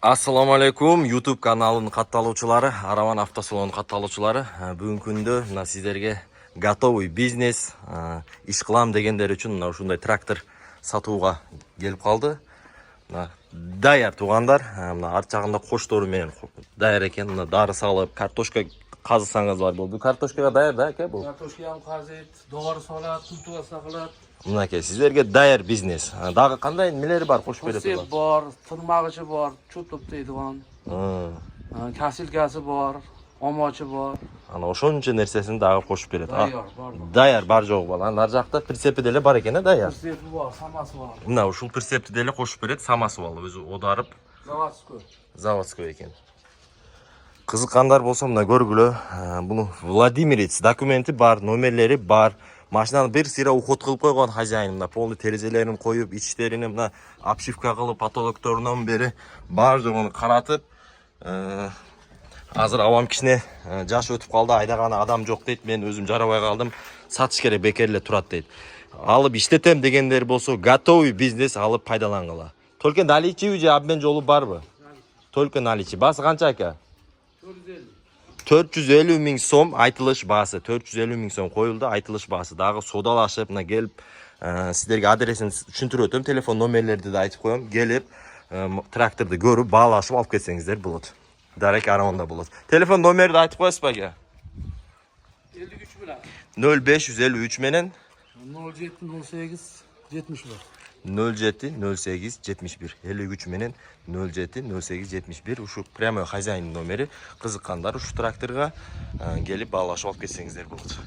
Assalomu alaykum YouTube kanalının kattalıqçıları, Aravan avtosalonu kattalıqçıları. Бүгүнкү күндө мына сиздерге готовый бизнес иш кылам дегендер үчүн мына ушундай трактор сатууга келип калды. Мына даяр туугандар, мына арт жагында коштору менен даяр экен. Мына дары салып, картошка казысаңыз бар болду. Картошкага даяр да ака бул? Kartoshka ham qaziydi, dori soladi, tuz saqlab. Мынакей сиздерге даяр бизнес. Дагы кандай нелери бар кошуп берет Sep bor, tirmag'ichi bor, cho'tib deydigan. Kasilkasi bor, omochi bor. Ana ошончо нерсесин дагы кошуп берет. Dayyor bor. Даяр бар жок бала. Ар жакта прицепи деле бар экен, даяр. Sepi bor, samasi bor. Мына ушул прицепти деле кошуп берет, самасы бар, өзү одарып, Заводской. заводской экен. Кызыккандар болсо мына көргүлө, буну Владимирец документи бар, номерлери бар. Машинаны бир сыйра уход кылып койгон хозяин, мына полный терезелерин коюп, ичтерини мына обшивка кылып, потолокторунан бери бар жогун каратып, азыр абам кичине жаш өтүп калды, айдаганы адам жок дейт, мен өзүм жарабай калдым, сатыш керек, бекер эле турат дейт. Алып иштетем дегендер болсо, готовый бизнес алып пайдалангыла. Только наличие же обмен жолу барбы? Только наличие. Басы канча ака? 450. 450 миң сом айтылыш баасы. 450 миң сом коюлду, айтылыш баасы. Дагы содалашып, мына келип, сиздерге адресин түшүндүрүп өтөм, телефон номерлерди да айтып коем. Келип, тракторду көрүп, баалашып алып кетсеңиздер болот. Дарек Араванда болот. Телефон номерди айтып коесузбу ака? 53 bilan. 0553 менен 0708 71. 07 08 71 53 менен 07 08 71 ушу прямой хозяин номери. Кызыккандар ушу тракторга келип баалашып алып кетсеңиздер болот.